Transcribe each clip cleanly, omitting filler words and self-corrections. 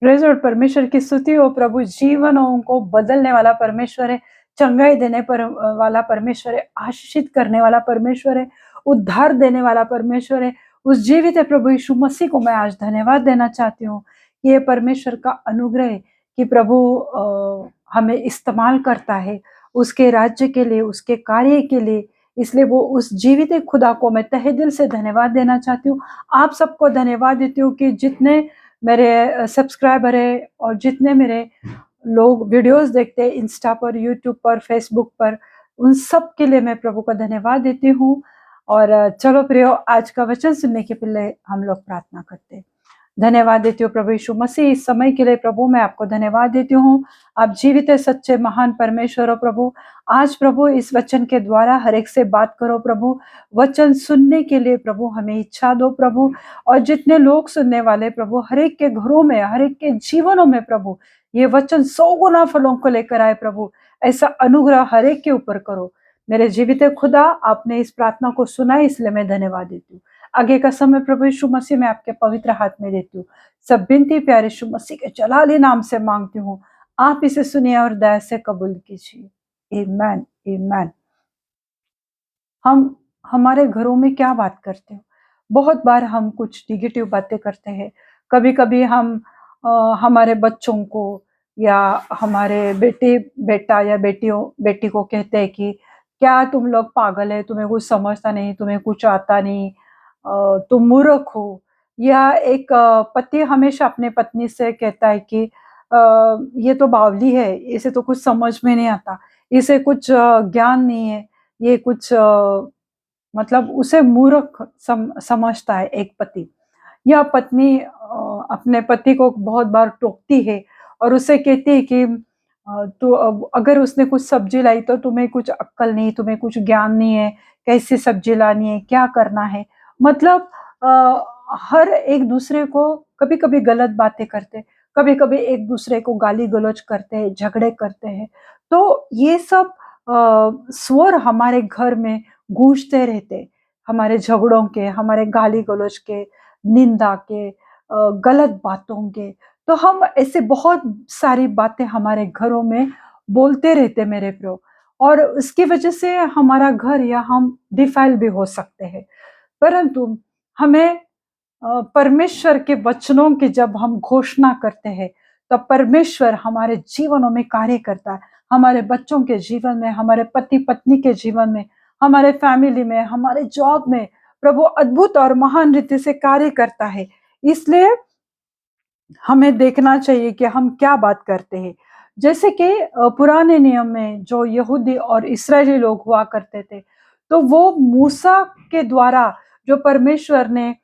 Praise Lord, परमेश्वर की स्तुति हो प्रभु। जीवनों को बदलने वाला परमेश्वर है, चंगाई देने वाला परमेश्वर है, आशीषित करने वाला परमेश्वर है, उद्धार देने वाला परमेश्वर है। उस जीवित है प्रभु यीशु मसीह को मैं आज धन्यवाद देना चाहती हूँ। ये परमेश्वर का अनुग्रह है कि प्रभु हमें इस्तेमाल करता है उसके राज्य के लिए, उसके कार्य के लिए। इसलिए वो उस जीवित खुदा को मैं तहे दिल से धन्यवाद देना चाहती हूँ। आप सबको धन्यवाद देती हूँ कि जितने मेरे सब्सक्राइबर है और जितने मेरे लोग वीडियोस देखते हैं इंस्टा पर, यूट्यूब पर, फेसबुक पर, उन सब के लिए मैं प्रभु का धन्यवाद देती हूँ। और चलो प्रियो, आज का वचन सुनने के पहले हम लोग प्रार्थना करते हैं। धन्यवाद देती हूँ प्रभु यीशु मसीह, इस समय के लिए प्रभु मैं आपको धन्यवाद देती हूँ। आप जीवित है, सच्चे महान परमेश्वर हो प्रभु। आज प्रभु इस वचन के द्वारा हर एक से बात करो प्रभु। वचन सुनने के लिए प्रभु हमें इच्छा दो प्रभु। और जितने लोग सुनने वाले प्रभु, हर एक के घरों में, हर एक के जीवनों में प्रभु ये वचन 100 गुना फलों को लेकर आए प्रभु। ऐसा अनुग्रह हर एक के ऊपर करो मेरे जीवित खुदा। आपने इस प्रार्थना को सुना, इसलिए मैं धन्यवाद देती हूँ। आगे का समय प्रभु यीशु मसीह मैं आपके पवित्र हाथ में देती हूँ। सब बिनती प्यारे यीशु मसीह के जलाली नाम से मांगती हूँ। आप इसे सुनिए और दया से कबूल कीजिए। आमीन, आमीन। हम हमारे घरों में क्या बात करते हो? बहुत बार हम कुछ नेगेटिव बातें करते हैं। कभी-कभी हम हमारे बच्चों को या हमारे बेटा या बेटी को कहते हैं कि क्या तुम लोग पागल है, तुम्हें कुछ समझता नहीं, तुम्हें कुछ आता नहीं, तुम मूर्ख हो। या एक पति हमेशा अपने पत्नी से कहता है कि ये तो बावली है, इसे तो कुछ समझ में नहीं आता, इसे कुछ ज्ञान नहीं है, ये कुछ मतलब उसे मूर्ख समझता है एक पति। या पत्नी अपने पति को बहुत बार टोकती है और उसे कहती है कि तो अब अगर उसने कुछ सब्जी लाई तो तुम्हें कुछ अक्ल नहीं, तुम्हें कुछ ज्ञान नहीं है, कैसे सब्जी लानी है, क्या करना है। मतलब हर एक दूसरे को कभी-कभी गलत बातें करते, कभी-कभी एक दूसरे को गाली-गलौज करते हैं, झगड़े करते हैं। तो ये सब स्वर हमारे घर में गूंजते रहते, हमारे झगड़ों के, हमारे गाली-गलौज के, निंदा के, गलत बातों के। तो हम ऐसे बहुत सारी बातें हमारे घरों में बोलते रहते मेरे प्रियो, और उसकी वजह से हमारा घर या हम डिफाइल भी हो सकते हैं। परंतु हमें परमेश्वर के वचनों की जब हम घोषणा करते हैं, तब परमेश्वर हमारे जीवनों में कार्य करता है। हमारे बच्चों के जीवन में, हमारे पति-पत्नी के जीवन में, हमारे फैमिली में, हमारे जॉब में प्रभु अद्भुत और महान रीति से कार्य करता है। इसलिए हमें देखना चाहिए कि हम क्या बात करते हैं। जैसे कि पुराने नियम में जो यहूदी और इस्राएली लोग हुआ करते थे, तो वो मूसा के द्वारा जो परमेश्वर ने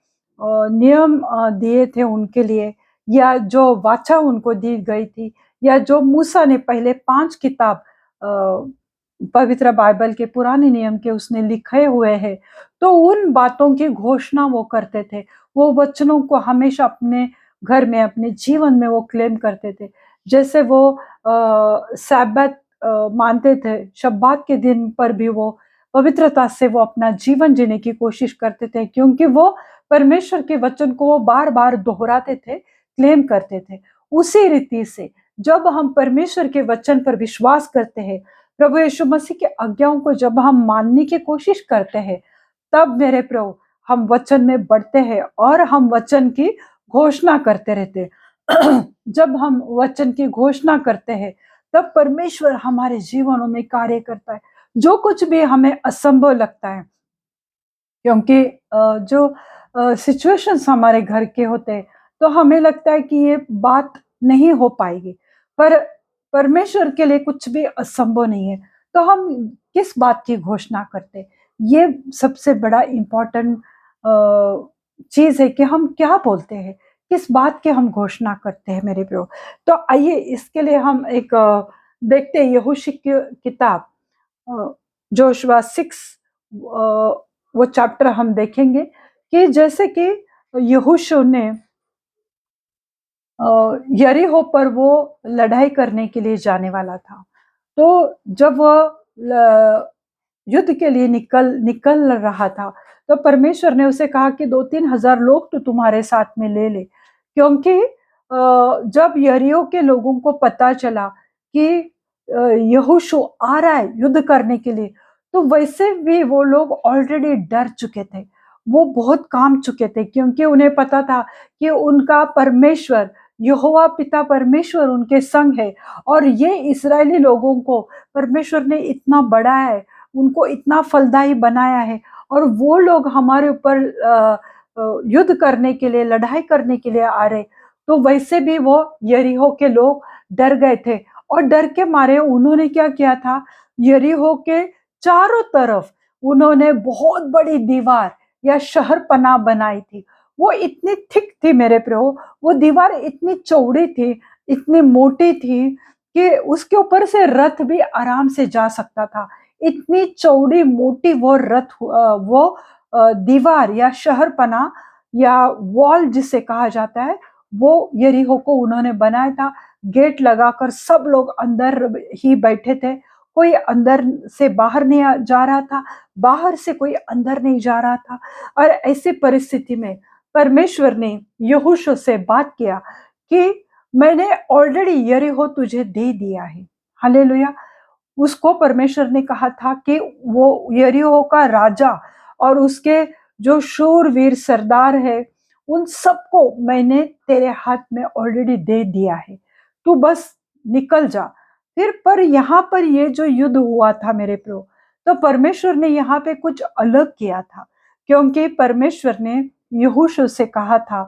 नियम दिए थे उनके लिए, या जो वाचा उनको दी गई थी, या जो मूसा ने पहले 5 किताब पवित्र बाइबल के पुराने नियम के उसने लिखे हुए हैं, तो उन बातों की घोषणा वो करते थे। वो वचनों को हमेशा अपने घर में, अपने जीवन में वो क्लेम करते थे। जैसे वो सब्बत मानते थे, शब्बात के दिन पर भी वो पवित्रता से वो अपना जीवन जीने की कोशिश करते थे, क्योंकि वो परमेश्वर के वचन को वो बार-बार दोहराते थे, क्लेम करते थे। उसी रीति से जब हम परमेश्वर के वचन पर विश्वास करते हैं, प्रभु यीशु मसीह की आज्ञाओं को जब हम मानने की कोशिश करते हैं, तब मेरे प्रभु हम वचन में बढ़ते हैं और हम वचन की घोषणा करते रहते हैं। जब हम वचन की घोषणा करते हैं, तब परमेश्वर हमारे जीवनों में कार्य करता है। जो कुछ भी हमें असंभव लगता है, क्योंकि जो सिचुएशंस हमारे घर के होते हैं, तो हमें लगता है कि ये बात नहीं हो पाएगी, पर परमेश्वर के लिए कुछ भी असंभव नहीं है। तो हम किस बात की घोषणा करते हैं, ये सबसे बड़ा इम्पोर्टेंट चीज़ है कि हम क्या बोलते हैं, किस बात की हम घोषणा करते हैं मेरे प्रियो। तो आइए इसके लिए हम एक देखते हैं यहोशू की किताब, जोशुआ 6 वो चैप्टर हम देखेंगे कि जैसे कि यहोशू ने यरीहो पर वो लड़ाई करने के लिए जाने वाला था। तो जब वह युद्ध के लिए निकल निकल रहा था, तो परमेश्वर ने उसे कहा कि 2-3 हजार लोग तो तुम्हारे साथ में ले ले, क्योंकि जब यरीहो के लोगों को पता चला कि यहोशू आ रहा है युद्ध करने के लिए, तो वैसे भी वो लोग ऑलरेडी डर चुके थे। वो बहुत कांप चुके थे क्योंकि उन्हें पता था कि उनका परमेश्वर, यहोवा पिता परमेश्वर उनके संग है और ये इस्राएली लोगों को परमेश्वर ने इतना बढ़ाया है, उनको इतना फलदायी बनाया है और वो लोग हमारे ऊपर युद्ध करने के लिए, लड़ाई करने के लिए आ रहे। तो वैसे भी वो यरीहो के लोग डर गए थे और डर के मारे उन्होंने क्या किया था, यरीहो के चारों तरफ उन्होंने बहुत बड़ी दीवार या शहर पनाह बनाई थी। वो इतनी थिक थी मेरे प्रियो, वो दीवार इतनी चौड़ी थी, इतनी मोटी थी कि उसके ऊपर से रथ भी आराम से जा सकता था। इतनी चौड़ी मोटी वो दीवार या शहर पनाह या वॉल जिसे कहा जाता है, वो यरीहो को उन्होंने बनाया था। गेट लगाकर सब लोग अंदर ही बैठे थे, कोई अंदर से बाहर नहीं जा रहा था, बाहर से कोई अंदर नहीं जा रहा था। और ऐसी परिस्थिति में परमेश्वर ने यहोशू से बात किया कि मैंने ऑलरेडी यरीहो तुझे दे दिया है। हालेलुया। उसको परमेश्वर ने कहा था कि वो यरीहो का राजा और उसके जो शूरवीर सरदार है, उन सबको मैंने तेरे हाथ में ऑलरेडी दे दिया है, तू बस निकल जा। फिर पर यहाँ पर ये जो युद्ध हुआ था मेरे प्रो, तो परमेश्वर ने यहाँ पे कुछ अलग किया था, क्योंकि परमेश्वर ने यहोशू से कहा था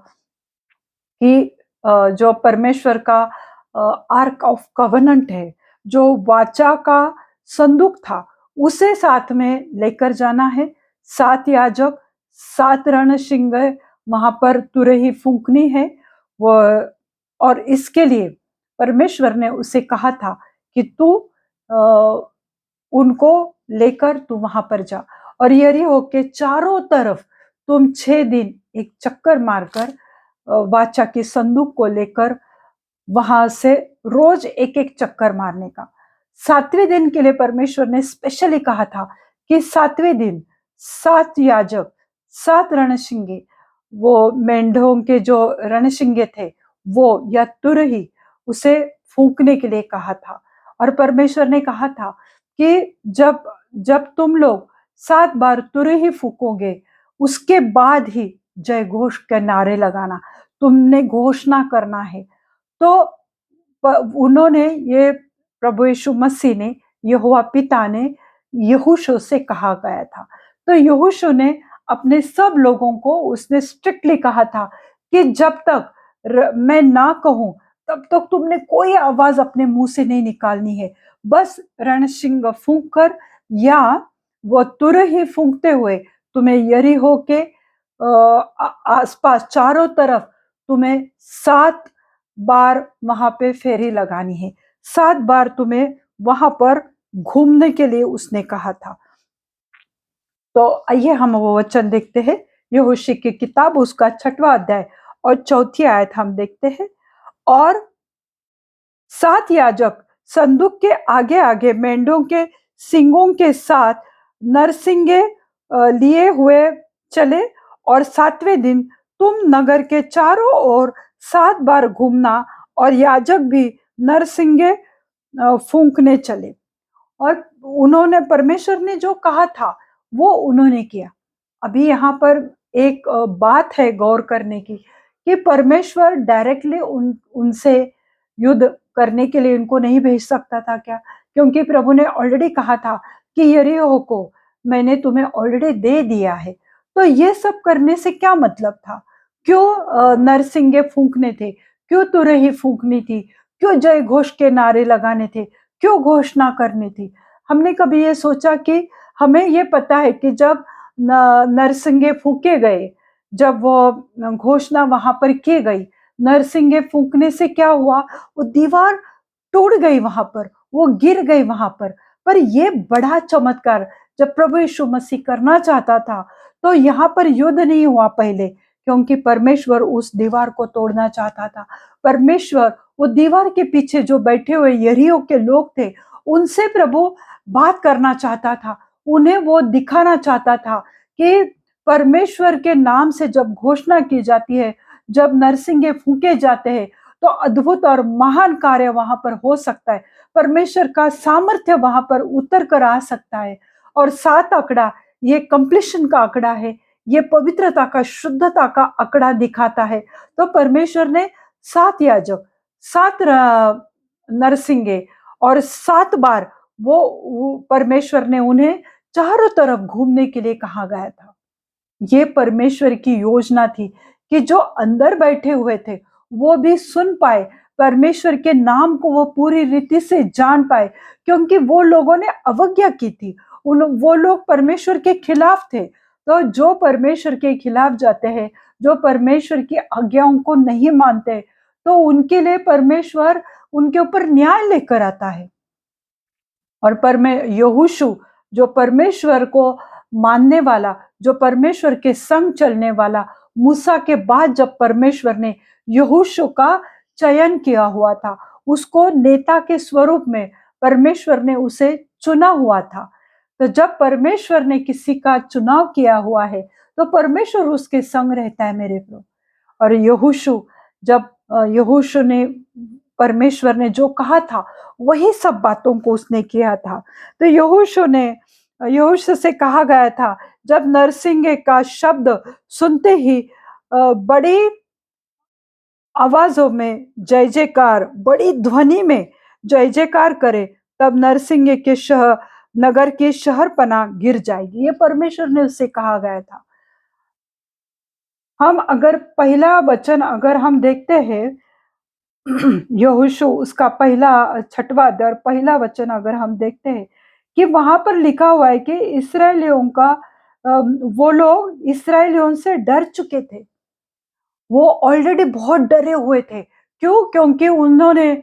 कि जो परमेश्वर का आर्क ऑफ कवनेंट है, जो वाचा का संदूक था, उसे साथ में लेकर जाना है। 7 याजक, 7 रणशिंग वहां पर तुरही फूंकनी है वो, और इसके लिए परमेश्वर ने उसे कहा था कि तू उनको लेकर तू वहां पर जा और यरीहो के चारों तरफ तुम 6 दिन एक चक्कर मारकर वाचा की संदूक को लेकर वहां से रोज एक एक चक्कर मारने का। 7वें दिन के लिए परमेश्वर ने स्पेशली कहा था कि 7वें दिन 7 याजक, 7 रणशिंगे, वो मेंढों के जो रणशिंगे थे वो या तुरही, उसे फूंकने के लिए कहा था। और परमेश्वर ने कहा था कि जब जब तुम लोग 7 बार तुरही फूकोगे, उसके बाद ही जय घोष के नारे लगाना, तुमने घोषणा करना है। तो उन्होंने, ये प्रभु यीशु मसीह ने, यहोवा पिता ने यहोशू से कहा गया था। तो यहोशू ने अपने सब लोगों को उसने स्ट्रिक्टली कहा था कि जब तक मैं ना कहूं तब तक तुमने कोई आवाज अपने मुंह से नहीं निकालनी है। बस रणशिंग फूंक कर या वो तुरही फूंकते हुए तुम्हें यरीहो के आसपास चारों तरफ तुम्हें 7 बार वहां पे फेरी लगानी है। 7 बार तुम्हें वहां पर घूमने के लिए उसने कहा था। तो आइए हम वो वचन देखते हैं, यहोशू की किताब उसका 6वां अध्याय और 4थी आयत हम देखते हैं। और 7 याजक संदूक के आगे आगे मेंढों के सिंगों के साथ नरसिंगे लिए हुए चले और 7वें दिन तुम नगर के चारों ओर 7 बार घूमना और याजक भी नरसिंगे फूंकने चले। और उन्होंने, परमेश्वर ने जो कहा था वो उन्होंने किया। अभी यहाँ पर एक बात है गौर करने की कि परमेश्वर डायरेक्टली उनसे युद्ध करने के लिए उनको नहीं भेज सकता था क्या? क्योंकि प्रभु ने ऑलरेडी कहा था कि यरीहो को मैंने तुम्हें ऑलरेडी दे दिया है। तो ये सब करने से क्या मतलब था? क्यों नरसिंगे फूंकने थे? क्यों तुरही फूंकनी थी? क्यों जय घोष के नारे लगाने थे? क्यों घोषणा करनी थी? हमने कभी ये सोचा कि हमें ये पता है कि जब नरसिंगे फूके गए, जब वो घोषणा वहां पर की गई, नरसिंगे फूंकने से क्या हुआ? वो दीवार टूट गई वहां पर, वो गिर गई वहां पर ये बड़ा चमत्कार जब प्रभु यीशु मसीह करना चाहता था तो यहाँ पर युद्ध नहीं हुआ पहले, क्योंकि परमेश्वर उस दीवार को तोड़ना चाहता था। परमेश्वर वो दीवार के पीछे जो बैठे हुए यरीहो के लोग थे उनसे प्रभु बात करना चाहता था, उन्हें वो दिखाना चाहता था कि परमेश्वर के नाम से जब घोषणा की जाती है, जब नरसिंगे फूके जाते हैं, तो अद्भुत और महान कार्य वहां पर हो सकता है। परमेश्वर का सामर्थ्य वहां पर उतर कर आ सकता है। और 7 आंकड़ा ये कंप्लीशन का आंकड़ा है, ये पवित्रता का, शुद्धता का आंकड़ा दिखाता है। तो परमेश्वर ने 7 याजक, 7 नरसिंगे और 7 बार वो परमेश्वर ने उन्हें चारों तरफ घूमने के लिए कहा गया था। ये परमेश्वर की योजना थी कि जो अंदर बैठे हुए थे वो भी सुन पाए, परमेश्वर के नाम को वो पूरी रीति से जान पाए, क्योंकि वो लोगों ने अवज्ञा की थी। उन वो लोग परमेश्वर के खिलाफ थे। तो जो परमेश्वर के खिलाफ जाते हैं, जो परमेश्वर की आज्ञाओं को नहीं मानते, तो उनके लिए परमेश्वर उनके ऊपर न्याय लेकर आता है। और यहोशू, जो परमेश्वर को मानने वाला, जो परमेश्वर के संग चलने वाला, मूसा के बाद जब परमेश्वर ने यहोशू का चयन किया हुआ था, उसको नेता के स्वरूप में परमेश्वर ने उसे चुना हुआ था। तो जब परमेश्वर ने किसी का चुनाव किया हुआ है, तो परमेश्वर उसके संग रहता है मेरे प्रभु। और यहोशू, जब यहोशू ने, परमेश्वर ने जो कहा था वही सब बातों को उसने किया था। तो यहोशू से कहा गया था, जब नरसिंगे का शब्द सुनते ही बड़ी आवाजों में जय जयकार, बड़ी ध्वनि में जय जयकार करे, तब नरसिंगे के नगर की शहरपना गिर जाएगी। ये परमेश्वर ने उससे कहा गया था। हम अगर पहला वचन अगर हम देखते हैं, यहोशू उसका पहला 6वां अध्याय और पहला वचन अगर हम देखते हैं, कि वहां पर लिखा हुआ है कि इसराइलियों का वो लोग इसराइलियों से डर चुके थे। वो ऑलरेडी बहुत डरे हुए थे। क्यों? क्योंकि उन्होंने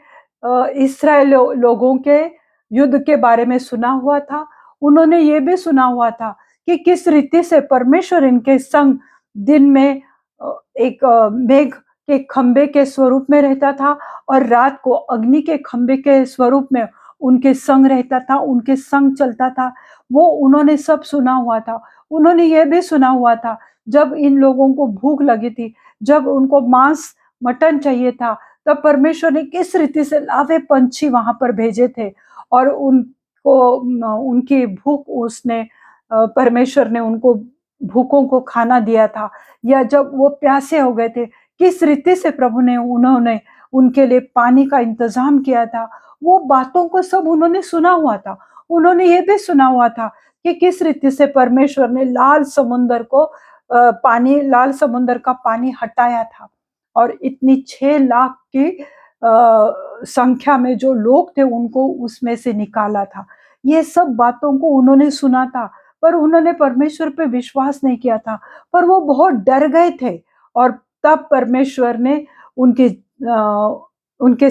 इसराइल लोगों के युद्ध के बारे में सुना हुआ था। उन्होंने ये भी सुना हुआ था कि किस रीति से परमेश्वर इनके संग दिन में एक मेघ के खंबे के स्वरूप में रहता था, और रात को अग्नि के खंबे के स्वरूप में उनके संग रहता था, उनके संग चलता था। वो उन्होंने सब सुना हुआ था। उन्होंने ये भी सुना हुआ था, जब इन लोगों को भूख लगी थी, जब उनको मांस मटन चाहिए था, तब परमेश्वर ने किस रीति से लावे पंछी वहां पर भेजे थे, और उनको उनकी भूख उसने परमेश्वर ने उनको भूखों को खाना दिया था। या जब वो प्यासे हो गए थे, किस रीति से प्रभु ने उन्होंने उनके लिए पानी का इंतजाम किया था। वो बातों को सब उन्होंने सुना हुआ था। उन्होंने ये भी सुना हुआ था कि किस रीति से परमेश्वर ने लाल समुंदर का पानी हटाया था, और इतनी 6 लाख की संख्या में जो लोग थे उनको उसमें से निकाला था। ये सब बातों को उन्होंने सुना था, पर उन्होंने परमेश्वर पे विश्वास नहीं किया था, पर वो बहुत डर गए थे। और तब परमेश्वर ने उनके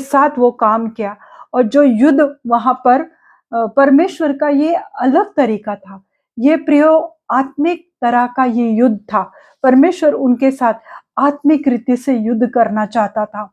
साथ वो काम किया। और जो युद्ध वहां पर परमेश्वर का ये अलग तरीका था। ये प्रियो आत्मिक तरह का ये युद्ध था। परमेश्वर उनके साथ आत्मिक रीति से युद्ध करना चाहता था,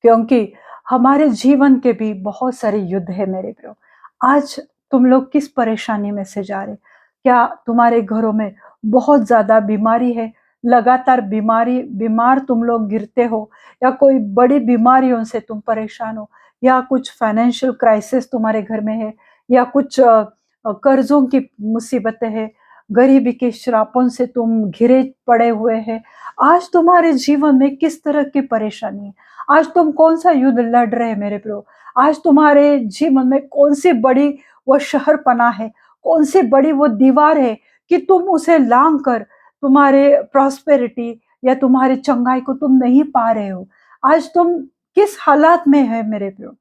क्योंकि हमारे जीवन के भी बहुत सारे युद्ध है मेरे प्रियो। आज तुम लोग किस परेशानी में से जा रहे? क्या तुम्हारे घरों में बहुत ज्यादा बीमारी है? लगातार बीमार तुम लोग गिरते हो, या कोई बड़ी बीमारियों से तुम परेशान हो, या कुछ फाइनेंशियल क्राइसिस तुम्हारे घर में है, या कुछ कर्जों की मुसीबतें हैं, गरीबी के श्रापों से तुम घिरे पड़े हुए हैं। आज तुम्हारे जीवन में किस तरह की परेशानी है? आज तुम कौन सा युद्ध लड़ रहे हैं मेरे प्रभु? आज तुम्हारे जीवन में कौन सी बड़ी वो शहरपना है, कौन सी बड़ी वो दीवार है कि तुम उसे लांग कर तुम्हारे प्रॉस्पेरिटी या तुम्हारे चंगाई को तुम नहीं पा रहे हो? आज तुम किस हालात में है मेरे प्रभु?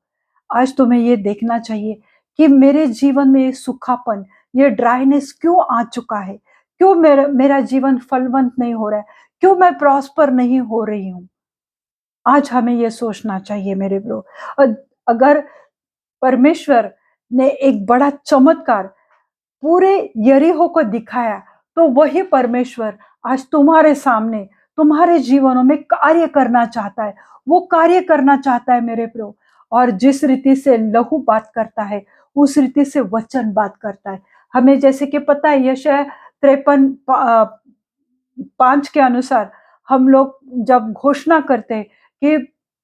आज तुम्हें ये देखना चाहिए कि मेरे जीवन में ये सूखापन, ये ड्राइनेस क्यों आ चुका है? क्यों मेरा मेरा जीवन फलवंत नहीं हो रहा है? क्यों मैं प्रॉस्पर नहीं हो रही हूँ? आज हमें ये सोचना चाहिए मेरे ब्रो। अगर परमेश्वर ने एक बड़ा चमत्कार पूरे यरीहो को दिखाया, तो वही परमेश्वर आज तुम्हारे सामने, तुम्हारे जीवनों में कार्य करना चाहता है। वो कार्य करना चाहता है मेरे प्रभु। और जिस रीति से लहू बात करता है, उस रीति से वचन बात करता है। हमें जैसे कि पता है, यशायाह 53:5 के अनुसार हम लोग जब घोषणा करते हैं कि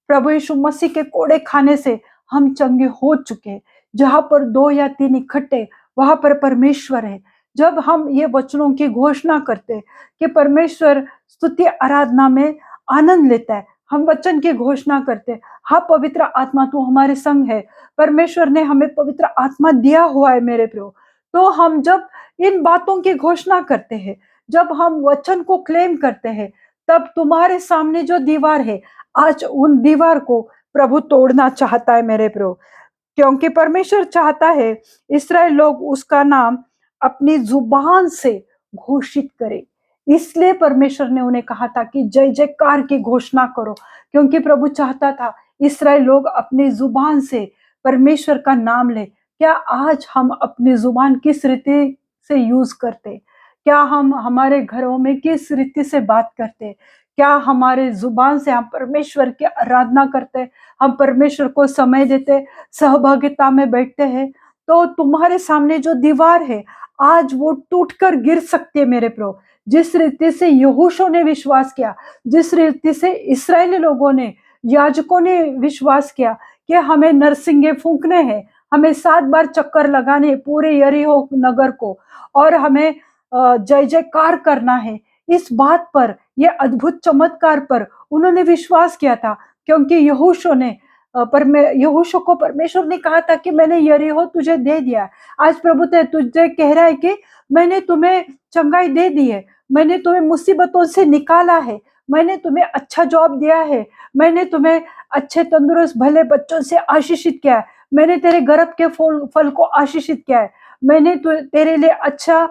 प्रभु यीशु मसीह के कोड़े खाने से हम चंगे हो चुके। जहां पर 2 या 3 इकट्ठे, वहां पर परमेश्वर है। जब हम ये वचनों की घोषणा करते कि परमेश्वर स्तुति आराधना में आनंद लेता है, हम वचन की घोषणा करते, हाँ पवित्र आत्मा तू हमारे संग है, परमेश्वर ने हमें पवित्र आत्मा दिया हुआ है मेरे प्रभु। तो हम जब इन बातों की घोषणा करते हैं, जब हम वचन को क्लेम करते हैं, तब तुम्हारे सामने जो दीवार है, आज उन दीवार को प्रभु तोड़ना चाहता है मेरे प्रभु। क्योंकि परमेश्वर चाहता है इस्राएल लोग उसका नाम अपनी जुबान से घोषित करे। इसलिए परमेश्वर ने उन्हें कहा था कि जय जयकार की घोषणा करो, क्योंकि प्रभु चाहता था इस्राएल लोग अपनी जुबान से परमेश्वर का नाम ले। क्या आज हम अपनी जुबान किस रीति से यूज करते? क्या हम हमारे घरों में किस रीति से बात करते? क्या हमारे जुबान से हम परमेश्वर की आराधना करते, हम परमेश्वर को समय देते, सहभागिता में बैठते हैं? तो तुम्हारे सामने जो दीवार है, आज वो टूटकर गिर सकती है मेरे प्रभु। जिस रीति से यहोशू ने विश्वास किया, जिस रीति से इस्राएली लोगों ने, याजकों ने विश्वास किया कि हमें नरसिंगे फूंकने हैं, हमें 7 बार चक्कर लगाने हैं पूरे यरीहो नगर को, और हमें जय जयकार करना है। इस बात पर, ये अद्भुत चमत्कार पर उन्होंने विश्वास किया था, क्योंकि यहोशू को परमेश्वर ने कहा था कि मैंने यरीहो तुझे दे दिया। आज प्रभु तुझे कह रहा है कि मैंने तुम्हें चंगाई दे दी है, मैंने तुम्हें मुसीबतों से निकाला है, मैंने तुम्हें अच्छा जॉब दिया है, मैंने तुम्हें अच्छे तंदुरुस्त भले बच्चों से आशीषित किया है, मैंने तेरे गर्भ के फल को आशीषित किया है, मैंने तेरे लिए अच्छा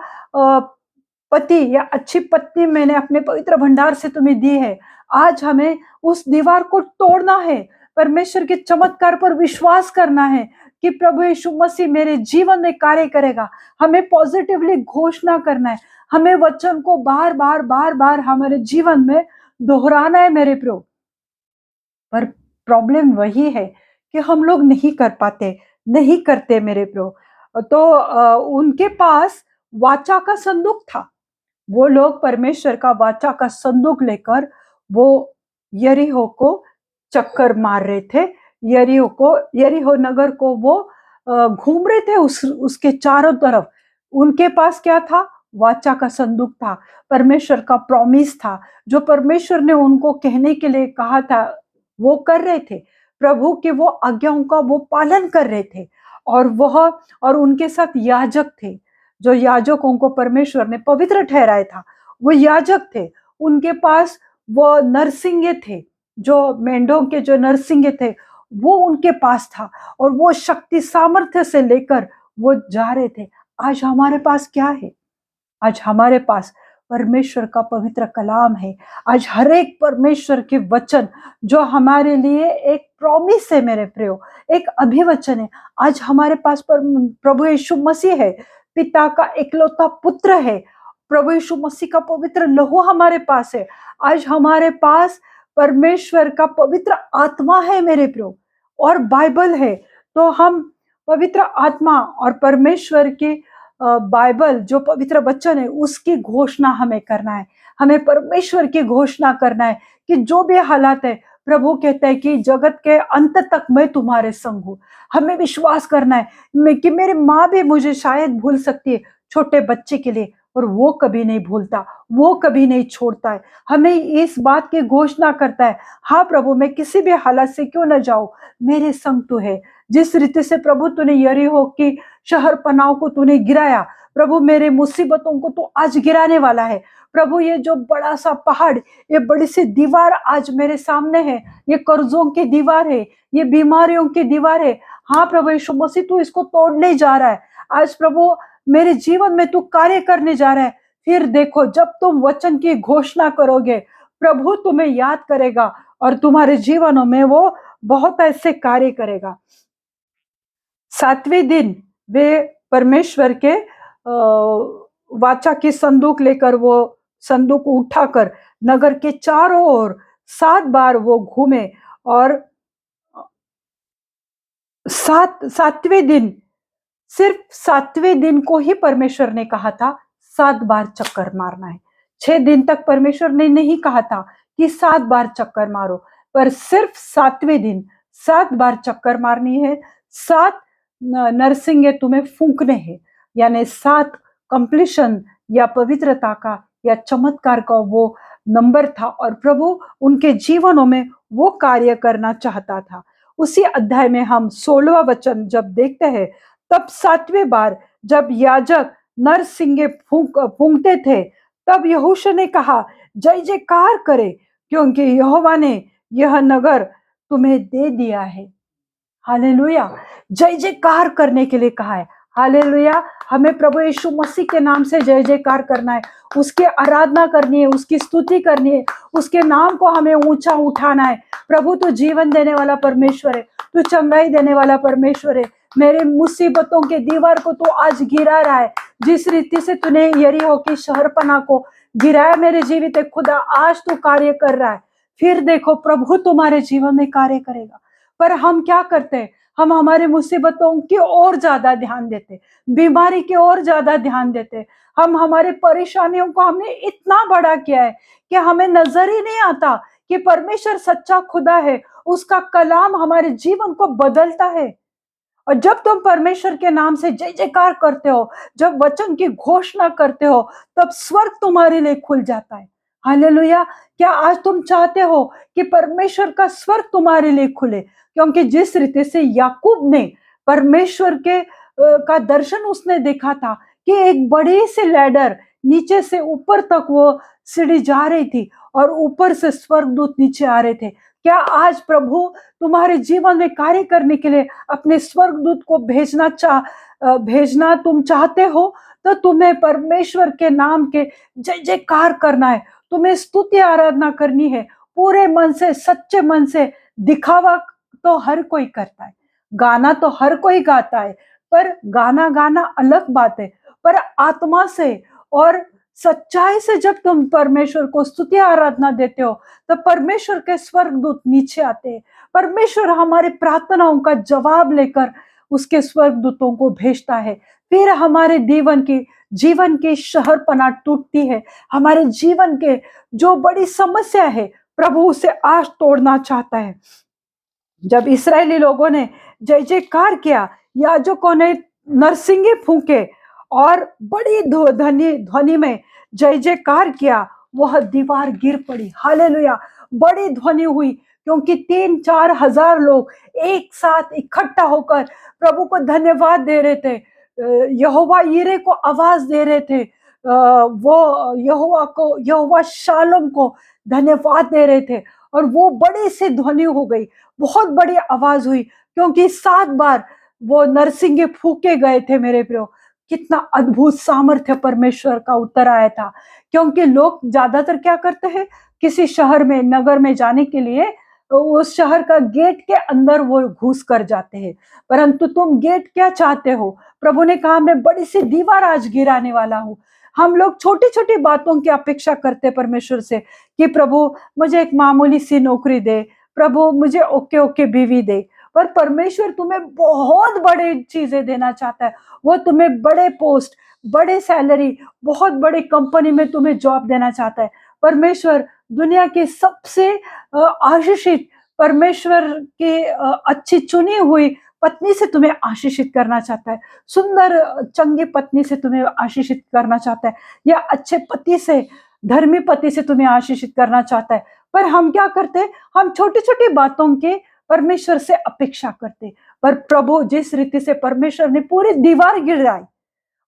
पति या अच्छी पत्नी मैंने अपने पवित्र भंडार से तुम्हें दी है। आज हमें उस दीवार को तोड़ना है, परमेश्वर के चमत्कार पर विश्वास करना है कि प्रभु यीशु मसीह मेरे जीवन में कार्य करेगा। हमें पॉजिटिवली घोषणा करना है, हमें वचन को बार बार बार बार हमारे जीवन में दोहराना है मेरे प्रभु। पर प्रॉब्लम वही है कि हम लोग नहीं कर पाते, नहीं करते मेरे प्रभु। तो उनके पास वाचा का संदूक था, वो लोग परमेश्वर का वाचा का संदूक लेकर वो यरीहो को चक्कर मार रहे थे। यरीहो नगर को वो घूम रहे थे, उसके चारों तरफ। उनके पास क्या था? वाचा का संदूक था, परमेश्वर का प्रॉमिस था, जो परमेश्वर ने उनको कहने के लिए कहा था वो कर रहे थे। प्रभु के वो आज्ञाओं का वो पालन कर रहे थे। और उनके साथ याजक थे, जो याजकों को परमेश्वर ने पवित्र ठहराया था, वो याजक थे। उनके पास वो नरसिंगे थे, जो मेंढों के जो नरसिंगे थे वो उनके पास था, और वो शक्ति सामर्थ्य से लेकर वो जा रहे थे। आज हमारे पास क्या है? आज हमारे पास परमेश्वर का पवित्र कलाम है। आज हर एक परमेश्वर के वचन जो हमारे लिए एक प्रॉमिस है मेरे प्रियो, एक अभिवचन है। आज हमारे पास प्रभु यीशु मसीह है, पिता का इकलौता पुत्र है। प्रभु यीशु मसीह का पवित्र लहू हमारे पास है। आज हमारे पास परमेश्वर का पवित्र आत्मा है मेरे प्रियो, और बाइबल है। तो हम पवित्र आत्मा और परमेश्वर के बाइबल जो पवित्र वचन है उसकी घोषणा हमें करना है। हमें परमेश्वर की घोषणा करना है कि जो भी हालात है, प्रभु कहता है कि जगत के अंत तक मैं तुम्हारे संग हूँ। हमें विश्वास करना है कि मेरी माँ भी मुझे शायद भूल सकती है छोटे बच्चे के लिए, और वो कभी नहीं भूलता, वो कभी नहीं छोड़ता है। हमें इस बात की घोषणा करता है, हाँ प्रभु मैं किसी भी हालत से क्यों न जाऊं, मेरे संग तू है। जिस रीति से प्रभु तूने यरीहो की शहर पनाह को तूने गिराया, प्रभु मेरे मुसीबतों को तो आज गिराने वाला है। प्रभु ये जो बड़ा सा पहाड़, ये बड़ी सी दीवार आज मेरे सामने है, ये कर्जों की दीवार है, ये बीमारियों की दीवार है, हाँ प्रभु यीशु मसीह तू इसको तोड़ने जा रहा है। आज प्रभु मेरे जीवन में तू कार्य करने जा रहा है। फिर देखो, जब तुम वचन की घोषणा करोगे, प्रभु तुम्हें याद करेगा और तुम्हारे जीवनों में वो बहुत ऐसे कार्य करेगा। 7वें दिन वे परमेश्वर के वाचा की संदूक लेकर, वो संदूक उठाकर नगर के चारों ओर 7 बार वो घूमे, और 7वें दिन, सिर्फ 7वें दिन को ही परमेश्वर ने कहा था 7 बार चक्कर मारना है। 6 दिन तक परमेश्वर ने नहीं कहा था कि 7 बार चक्कर मारो। पर सिर्फ 7वें दिन 7 बार चक्कर मारनी है, 7 नरसिंगे तुम्हें फूंकने हैं, यानी 7 कंप्लीशन या पवित्रता का या चमत्कार का वो नंबर था और प्रभु उनके जीवनों में वो कार्य करना चाहता था। उसी अध्याय में हम 16वां वचन जब देखते हैं, तब 7वें बार जब याजक नरसिंगे फूंकते थे, तब यहोशू ने कहा, जय जयकार करे, क्योंकि यहोवा ने यह नगर तुम्हें दे दिया है। हालेलुया, जय जयकार करने के लिए कहा है। हालेलुया, हमें प्रभु यीशु मसीह के नाम से जय जयकार करना है, उसकी आराधना करनी है, उसकी स्तुति करनी है, उसके नाम को हमें ऊंचा उठाना है। प्रभु तू जीवन देने वाला परमेश्वर है, तू चंगाई देने वाला परमेश्वर है। मेरे मुसीबतों के दीवार को तू आज गिरा रहा है, जिस रीति से तूने यरीहो की शहरपना को गिराया मेरे जीवित खुदा, आज तू कार्य कर रहा है। फिर देखो प्रभु तुम्हारे जीवन में कार्य करेगा। पर हम क्या करते हैं, हम हमारे मुसीबतों की ओर ज्यादा ध्यान देते, बीमारी की ओर ज्यादा ध्यान देते, हम हमारे परेशानियों को हमने इतना बड़ा किया है कि हमें नजर ही नहीं आता कि परमेश्वर सच्चा खुदा है, उसका कलाम हमारे जीवन को बदलता है। और जब तुम परमेश्वर के नाम से जय जयकार करते हो, जब वचन की घोषणा करते हो, तब स्वर्ग तुम्हारे लिए खुल जाता है। हालेलुया, क्या आज तुम चाहते हो कि परमेश्वर का स्वर्ग तुम्हारे लिए खुले? क्योंकि जिस रीति से याकूब ने परमेश्वर के का दर्शन उसने देखा था कि एक बड़ी सी लैडर नीचे से ऊपर तक वो सीढ़ी जा रही थी और ऊपर से स्वर्गदूत नीचे आ रहे थे। क्या आज प्रभु तुम्हारे जीवन में कार्य करने के लिए अपने स्वर्गदूत को भेजना तुम चाहते हो? तो तुम्हें परमेश्वर के नाम के जय जयकार करना है, तुम्हें स्तुति आराधना करनी है पूरे मन से, सच्चे मन से। दिखावा तो हर कोई करता है, गाना तो हर कोई गाता है, पर गाना अलग बात है, पर आत्मा से और सच्चाई से जब तुम परमेश्वर को स्तुति आराधना देते हो, तो परमेश्वर के स्वर्गदूत नीचे आते हैं। परमेश्वर हमारी प्रार्थनाओं का जवाब लेकर उसके स्वर्गदूतों को भेजता है। फिर हमारे जीवन की शहरपनाह टूटती है, हमारे जीवन के जो बड़ी समस्या है प्रभु उसे आज तोड़ना चाहता है। जब इस्राएली लोगों ने जय जयकार किया, याजकों ने नरसिंगे फूंके और बड़ी ध्वनि में जय जयकार किया, वह दीवार गिर पड़ी। हालेलुया, बड़ी ध्वनि हुई क्योंकि 3-4 हजार लोग एक साथ इकट्ठा होकर प्रभु को धन्यवाद दे रहे थे, यहोवा यीरे को आवाज दे रहे थे, वो यहोवा शालोम को धन्यवाद दे रहे थे। और वो बड़ी सी ध्वनि हो गई, बहुत बड़ी आवाज हुई, क्योंकि 7 बार वो नरसिंगे फूके गए थे। मेरे प्रियो, कितना अद्भुत सामर्थ्य परमेश्वर का उत्तर आया था। क्योंकि लोग ज्यादातर क्या करते हैं, किसी शहर में, नगर में जाने के लिए उस शहर का गेट के अंदर वो घुस कर जाते हैं, परंतु तुम गेट क्या चाहते हो? प्रभु ने कहा, मैं बड़ी सी दीवार आज गिराने वाला हूँ। हम लोग छोटी छोटी बातों की अपेक्षा करते परमेश्वर से कि प्रभु मुझे एक मामूली सी नौकरी दे, प्रभु मुझे ओके ओके बीवी दे। पर परमेश्वर तुम्हें बहुत बड़े चीजें देना चाहता है। वो तुम्हें बड़े पोस्ट, बड़े सैलरी, बहुत बड़ी कंपनी में तुम्हें जॉब देना चाहता है। परमेश्वर दुनिया के सबसे आशीषित, परमेश्वर के अच्छी चुनी हुई पत्नी से तुम्हें आशीषित करना चाहता है, सुंदर चंगी पत्नी से तुम्हें आशीषित करना चाहता है, या अच्छे पति से, धर्मी पति से तुम्हें आशीषित करना चाहता है। पर हम क्या करते हैं, हम छोटी छोटी बातों के परमेश्वर से अपेक्षा करते। पर प्रभु जिस रीति से परमेश्वर ने पूरी दीवार गिराई,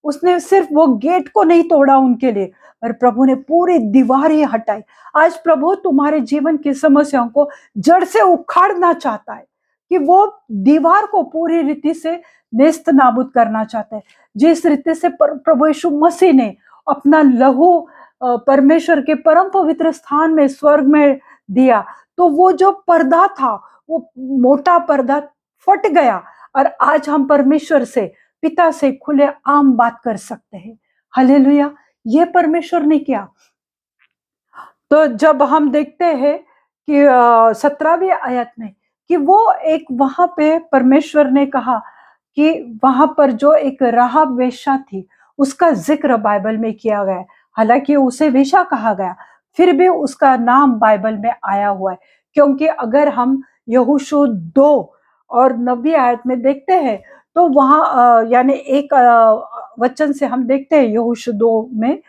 उसने सिर्फ वो गेट को नहीं तोड़ा उनके लिए, पर प्रभु ने पूरी दीवार ही हटाई। आज प्रभु तुम्हारे जीवन की समस्याओं को जड़ से उखाड़ना चाहता है, कि वो दीवार को पूरी रीति से नेस्त नाबूद करना चाहता है। जिस रीति से प्रभु यीशु मसीह ने अपना लहू परमेश्वर के परम पवित्र स्थान में, स्वर्ग में दिया, तो वो जो पर्दा था, वो मोटा पर्दा फट गया और आज हम परमेश्वर से, पिता से खुले आम बात कर सकते हैं। हालेलुया, ये परमेश्वर ने किया। तो जब हम देखते हैं कि 17वीं आयत में कि वो एक वहां पे परमेश्वर ने कहा कि वहां पर जो एक राहाब वेश्या थी, उसका जिक्र बाइबल में किया गया। हालांकि उसे वेश्या कहा गया, फिर भी उसका नाम बाइबल में आया हुआ है, क्योंकि अगर हम यहोशू 2 और 9वीं आयत में देखते हैं तो वहाँ यानी एक वचन से हम देखते हैं यहोशू 2 में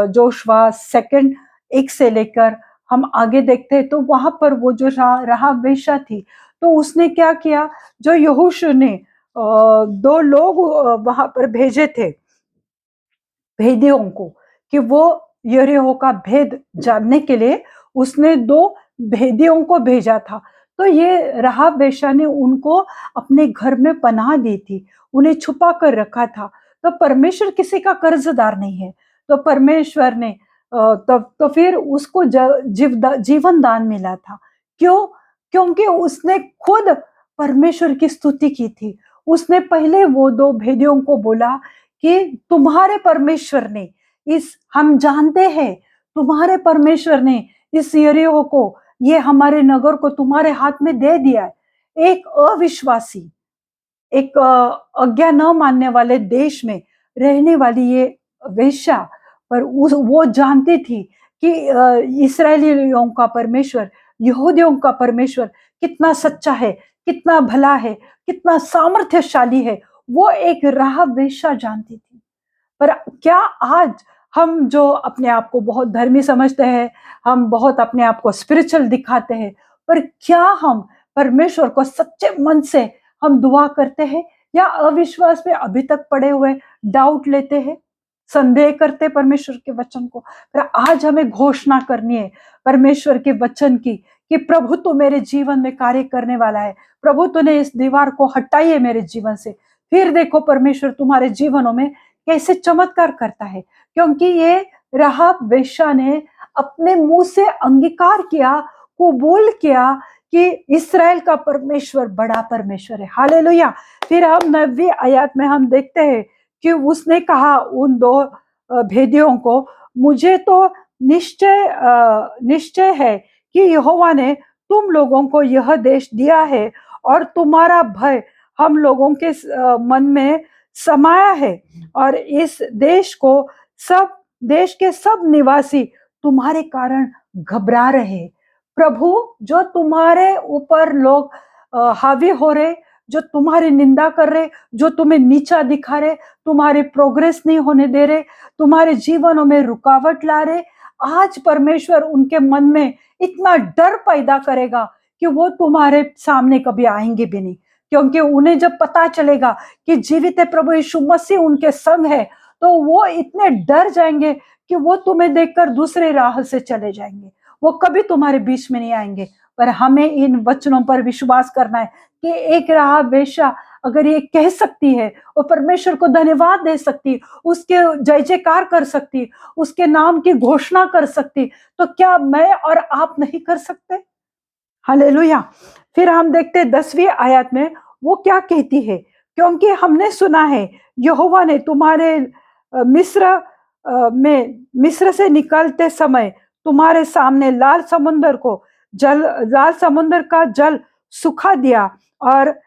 जोशुआ 2 1 से लेकर हम आगे देखते हैं तो वहां पर वो जो राहाब वेश्या थी तो उसने क्या किया, जो यहोशू ने 2 लोग वहां पर भेजे थे भेदियों को कि वो यरीहो का भेद जानने के लिए उसने 2 भेदियों को भेजा था। तो ये राहाब वेश्या ने उनको अपने घर में पनाह दी थी, उन्हें छुपा कर रखा था। तो परमेश्वर किसी का कर्जदार नहीं है। तो परमेश्वर ने तब तो फिर उसको जीवन दान मिला था। क्यों? क्योंकि उसने खुद परमेश्वर की स्तुति की थी। उसने पहले वो 2 भेदियों को बोला कि तुम्हारे परमेश्वर ने हम जानते हैं तुम्हारे परमेश्वर ने इस यरीहो को, ये हमारे नगर को तुम्हारे हाथ में दे दिया है। एक अविश्वासी, एक आज्ञा न मानने वाले देश में रहने वाली ये वेश्या, पर वो जानती थी कि इस्राएलियों का परमेश्वर, यहूदियों का परमेश्वर कितना सच्चा है, कितना भला है, कितना सामर्थ्यशाली है। वो एक राहाब वेश्या जानती थी। पर क्या आज हम जो अपने आप को बहुत धर्मी समझते हैं, हम बहुत अपने आप को स्पिरिचुअल दिखाते हैं, पर क्या हम परमेश्वर को सच्चे मन से हम दुआ करते हैं या अविश्वास में अभी तक पड़े हुए डाउट लेते हैं, संदेह करते परमेश्वर के वचन को? पर आज हमें घोषणा करनी है परमेश्वर के वचन की कि प्रभु तो मेरे जीवन में कार्य करने वाला है, प्रभु तूने इस दीवार को हटाइए मेरे जीवन से, फिर देखो परमेश्वर तुम्हारे जीवनों में कैसे चमत्कार करता है। क्योंकि ये राहाब वेश्या ने अपने मुंह से अंगीकार किया, कबूल किया कि इस्राएल का परमेश्वर बड़ा परमेश्वर है। हालेलुया। फिर हम 9वीं आयत में हम देखते हैं कि उसने कहा उन 2 भेदियों को, मुझे तो निश्चय है कि यहोवा ने तुम लोगों को यह देश दिया है और तुम्हारा भय हम लोगों के मन में समाया है और इस देश के सब निवासी तुम्हारे कारण घबरा रहे। प्रभु, जो तुम्हारे ऊपर लोग हावी हो रहे, जो तुम्हारी निंदा कर रहे, जो तुम्हें नीचा दिखा रहे, तुम्हारे प्रोग्रेस नहीं होने दे रहे, तुम्हारे जीवनों में रुकावट ला रहे, आज परमेश्वर उनके मन में इतना डर पैदा करेगा कि वो तुम्हारे सामने कभी आएंगे भी नहीं। क्योंकि उन्हें जब पता चलेगा कि जीवित है प्रभु यीशु मसीह उनके संग है, तो वो इतने डर जाएंगे कि वो तुम्हें देखकर दूसरे राह से चले जाएंगे, वो कभी तुम्हारे बीच में नहीं आएंगे। पर हमें इन वचनों पर विश्वास करना है कि एक राहाब वेश्या अगर ये कह सकती है और परमेश्वर को धन्यवाद दे सकती, उसके जय जयकार कर सकती, उसके नाम की घोषणा कर सकती, तो क्या मैं और आप नहीं कर सकते? हालेलुया। फिर हम देखते हैं 10वीं आयत में वो क्या कहती है, क्योंकि हमने सुना है यहोवा ने तुम्हारे मिस्र से निकलते समय तुम्हारे सामने लाल समुद्र का जल सुखा दिया और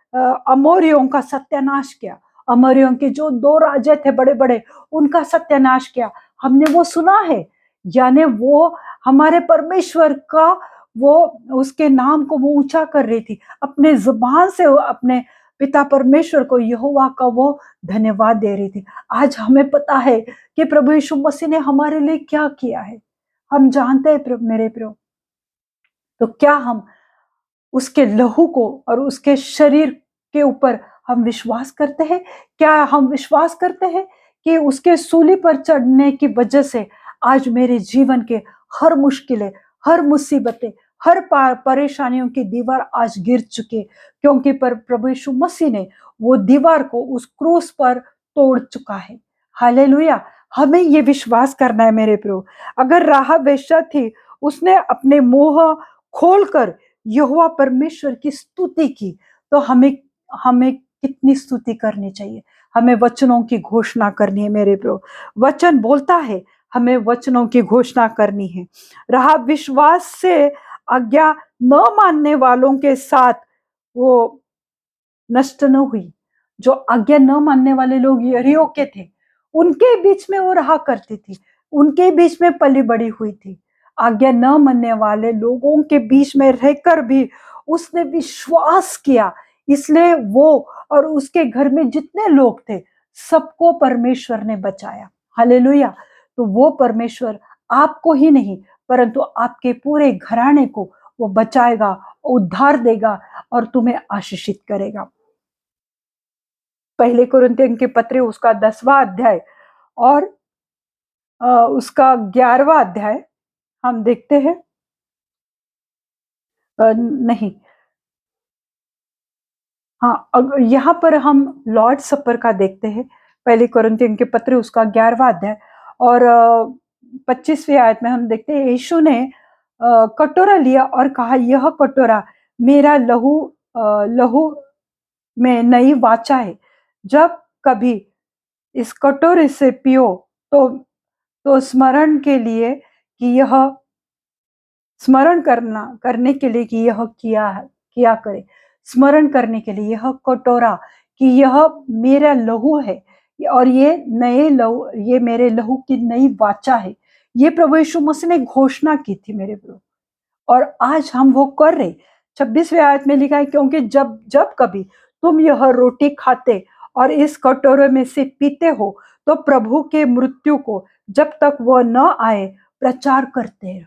अमोरियों का सत्यानाश किया। अमोरियों के जो 2 राजे थे बड़े बड़े, उनका सत्यानाश किया। हमने वो सुना है, यानी वो हमारे परमेश्वर का वो उसके नाम को वो ऊंचा कर रही थी, अपने जुबान से वो अपने पिता परमेश्वर को, यहोवा का वो धन्यवाद दे रही थी। आज हमें पता है कि प्रभु यीशु मसीह ने हमारे लिए क्या किया है, हम जानते हैं मेरे प्रभु। तो क्या हम उसके लहू को और उसके शरीर के ऊपर हम विश्वास करते हैं? क्या हम विश्वास करते हैं कि उसके सूली पर चढ़ने की वजह से आज मेरे जीवन के हर मुश्किलें, हर मुसीबतें, हर परेशानियों की दीवार आज गिर चुकी, क्योंकि प्रभु यीशु मसीह ने वो दीवार को उस क्रूस पर तोड़ चुका है। हालेलुया। हमें ये विश्वास करना है मेरे प्रभु। अगर राहाब वेश्या थी, उसने अपने मुंह खोलकर यहोवा परमेश्वर की स्तुति की, तो हमें हमें कितनी स्तुति करनी चाहिए। हमें वचनों की घोषणा करनी है मेरे प्रभु। वचन बोलता है हमें वचनों की घोषणा करनी है। राहाब विश्वास से आज्ञा न मानने वालों के साथ वो नष्ट न हुई। जो आज्ञा न मानने वाले लोग यरीहो के थे, उनके बीच में वो रहा करती थी, उनके बीच में पली बड़ी हुई थी। आज्ञा न मानने वाले लोगों के बीच में रहकर भी उसने विश्वास किया, इसलिए वो और उसके घर में जितने लोग थे सबको परमेश्वर ने बचाया। हालेलुया। तो वो परमेश्वर आपको ही नहीं परंतु आपके पूरे घराने को वो बचाएगा, उद्धार देगा और तुम्हें आशीषित करेगा। पहले कुरिन्थियों के पत्र उसका 10वां अध्याय और उसका 11वां अध्याय हम देखते हैं। नहीं, हाँ, यहाँ पर हम लॉर्ड सपर का देखते हैं। पहले कुरिन्थियों के पत्र उसका 11वां अध्याय और 25वीं आयत में हम देखते हैं यीशु ने कटोरा लिया और कहा, यह कटोरा मेरा लहू में नई वाचा है। जब कभी इस कटोरे से पियो तो स्मरण के लिए कि यह स्मरण करने के लिए कि यह किया करे। स्मरण करने के लिए यह कटोरा कि यह मेरा लहू है और ये मेरे लहू की नई वाचा है। ये प्रभु यीशु मसीह ने घोषणा की थी मेरे प्रभु, और आज हम वो कर रहे। 26वें आयत में लिखा है, क्योंकि जब जब कभी तुम यह रोटी खाते और इस कटोरे में से पीते हो तो प्रभु के मृत्यु को जब तक वह न आए प्रचार करते हो।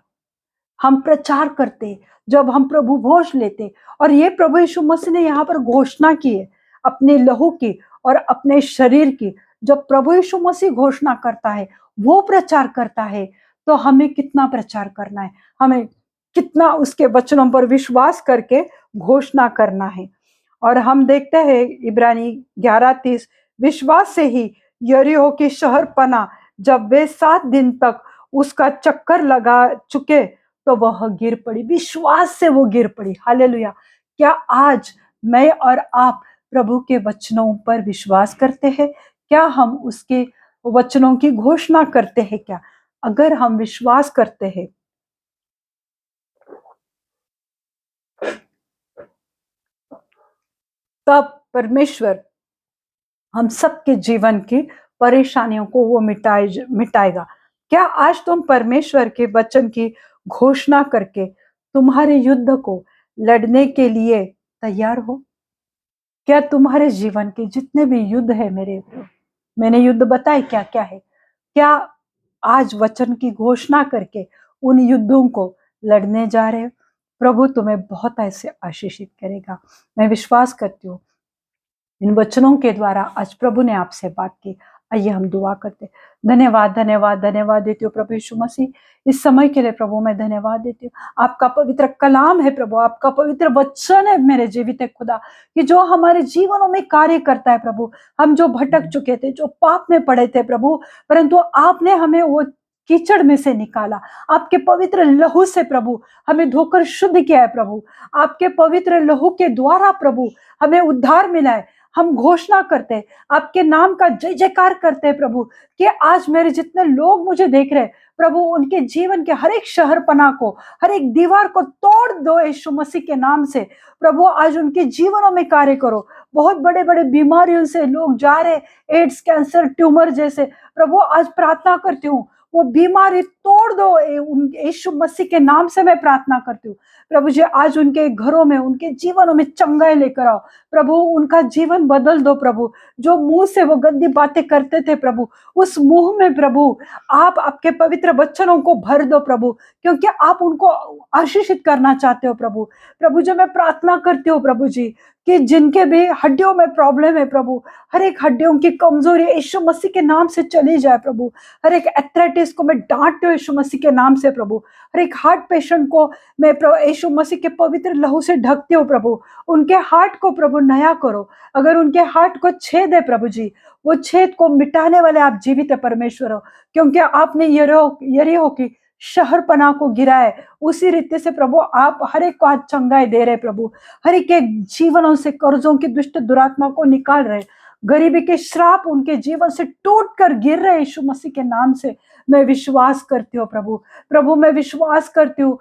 हम प्रचार करते जब हम प्रभु भोज लेते, और ये प्रभु यीशु मसीह ने यहाँ पर घोषणा की है अपने लहू की और अपने शरीर की। जब प्रभु यीशु मसीह घोषणा करता है, वो प्रचार करता है, तो हमें कितना प्रचार करना है, हमें कितना उसके वचनों पर विश्वास करके घोषणा करना है। और हम देखते हैं इब्रानी 11:30, विश्वास से ही यरीहो की शहर पना जब वे 7 दिन तक उसका चक्कर लगा चुके तो वह गिर पड़ी। विश्वास से वो गिर पड़ी। हालेलुया। क्या आज मैं और आप प्रभु के वचनों पर विश्वास करते हैं? क्या हम उसके वचनों की घोषणा करते हैं? क्या अगर हम विश्वास करते हैं तब परमेश्वर हम सबके जीवन की परेशानियों को वो मिटाएगा। क्या आज तुम परमेश्वर के वचन की घोषणा करके तुम्हारे युद्ध को लड़ने के लिए तैयार हो? क्या तुम्हारे जीवन के जितने भी युद्ध है मैंने युद्ध बताए क्या क्या है, क्या आज वचन की घोषणा करके उन युद्धों को लड़ने जा रहे हो? प्रभु तुम्हें बहुत ऐसे आशीषित करेगा। मैं विश्वास करती हूँ इन वचनों के द्वारा आज प्रभु ने आपसे बात की। आइए हम दुआ करते। धन्यवाद धन्यवाद धन्यवाद देती हूँ प्रभु यीशु मसीह, इस समय के लिए प्रभु मैं धन्यवाद देती हूँ। आपका पवित्र कलाम है प्रभु, आपका पवित्र वचन है मेरे जीवित है खुदा, कि जो हमारे जीवनों में कार्य करता है प्रभु। हम जो भटक चुके थे, जो पाप में पड़े थे प्रभु, परंतु आपने हमें वो कीचड़ में से निकाला। आपके पवित्र लहू से प्रभु हमें धोकर शुद्ध किया है प्रभु। आपके पवित्र लहू के द्वारा प्रभु हमें उद्धार मिला है। हम घोषणा करते हैं, आपके नाम का जय जयकार करते हैं प्रभु, कि आज मेरे जितने लोग मुझे देख रहे हैं प्रभु, उनके जीवन के हर एक शहर पना को, हर एक दीवार को तोड़ दो यीशु मसीह के नाम से। प्रभु आज उनके जीवनों में कार्य करो। बहुत बड़े बड़े बीमारियों से लोग जा रहे, एड्स, कैंसर, ट्यूमर जैसे, प्रभु आज प्रार्थना करती हूँ वो बीमारी तोड़ दो यीशु मसीह के नाम से। मैं प्रार्थना करती हूँ प्रभु जी, आज उनके घरों में, उनके जीवनों में चंगाई लेकर आओ प्रभु, उनका जीवन बदल दो प्रभु। जो मुंह से वो गंदी बातें करते थे प्रभु, उस मुंह में प्रभु आप आपके पवित्र वचनों को भर दो प्रभु, क्योंकि आप उनको आशीषित करना चाहते हो प्रभु। प्रभु जो मैं प्रार्थना करती हूँ प्रभु जी, कि जिनके भी हड्डियों में प्रॉब्लम है प्रभु, हर एक हड्डियों की कमजोरी यीशु मसीह के नाम से चली जाए प्रभु। हर एक एथराइटिस को मैं डांटती हूँ यीशु मसीह के नाम से प्रभु। हर एक हार्ट पेशेंट को मैं यीशु मसीह के पवित्र लहू से ढकती हूँ प्रभु। उनके हार्ट को प्रभु नया करो। अगर उनके हार्ट को छेद है प्रभु जी, वो छेद को मिटाने वाले आप जीवित है परमेश्वर हो, क्योंकि आपने यरीहो की शहर पना को गिरा है। उसी रीति से प्रभु आप हर एक को आज चंगाई दे रहे प्रभु। हर एक के जीवनों से कर्जों की दुष्ट दुरात्मा को निकाल रहे, गरीबी के श्राप उनके जीवन से टूट कर गिर रहे यीशु मसीह के नाम से। मैं विश्वास करती हूँ प्रभु। प्रभु मैं विश्वास करती हूँ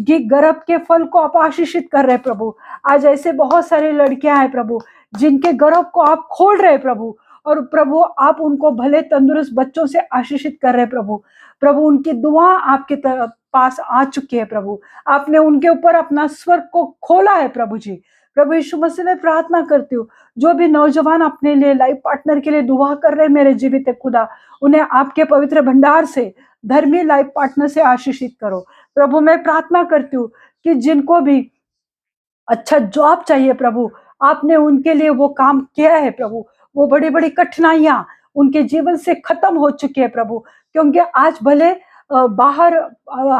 कि गर्भ के फल को आप आशीषित कर रहे प्रभु। आज ऐसे बहुत सारे लड़कियां हैं प्रभु, जिनके गर्भ को आप खोल रहे प्रभु, और प्रभु आप उनको भले तंदुरुस्त बच्चों से आशीषित कर रहे प्रभु। प्रभु उनकी दुआ आपके पास आ चुकी है प्रभु। आपने उनके ऊपर अपना स्वर्ग को खोला है प्रभु जी। प्रभु यीशु मसीह में प्रार्थना करती हूँ, जो भी नौजवान अपने लिए लाइफ पार्टनर के लिए दुआ कर रहे हैं मेरे जीवित खुदा, उन्हें आपके पवित्र भंडार से, धर्मी लाइफ पार्टनर से आशीषित करो। प्रभु मैं प्रार्थना करती हूँ कि जिनको भी अच्छा जॉब चाहिए प्रभु, आपने उनके लिए वो काम किया है प्रभु। वो बड़ी बड़ी कठिनाइयां उनके जीवन से खत्म हो चुकी है प्रभु, क्योंकि आज भले बाहर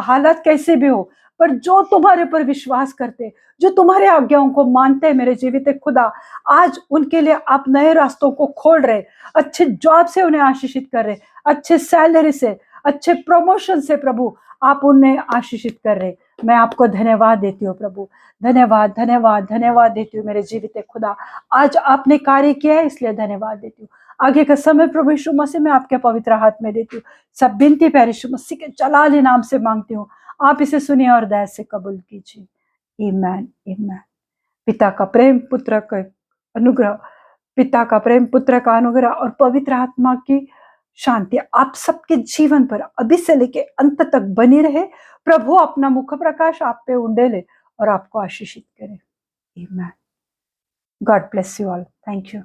हालत कैसे भी हो, पर जो तुम्हारे पर विश्वास करते, जो तुम्हारे आज्ञाओं को मानते हैं मेरे जीवित खुदा, आज उनके लिए आप नए रास्तों को खोल रहे, अच्छे जॉब से उन्हें आशीषित कर रहे, अच्छे सैलरी से, अच्छे प्रमोशन से प्रभु आप उन्हें आशीषित कर रहे। मैं आपको धन्यवाद देती हूँ प्रभु। धन्यवाद धन्यवाद धन्यवाद देती हूँ मेरे जीवित खुदा। आज आपने कार्य किया है इसलिए धन्यवाद देती हूँ। आगे का समय प्रभु यीशु मसीह में आपके पवित्र हाथ में देती हूँ। सब बिनती प्यारे यीशु मसीह के जलाली नाम से मांगती हूँ। आप इसे सुनिए और दया से कबूल कीजिए। आमीन आमीन। पिता का प्रेम, पुत्र का अनुग्रह, पिता का प्रेम, पुत्र का अनुग्रह और पवित्र आत्मा की शांति आप सबके जीवन पर अभी से लेके अंत तक बनी रहे। प्रभु अपना मुख प्रकाश आप पे उंडेले और आपको आशीषित करे। आमीन। God bless you all. Thank you.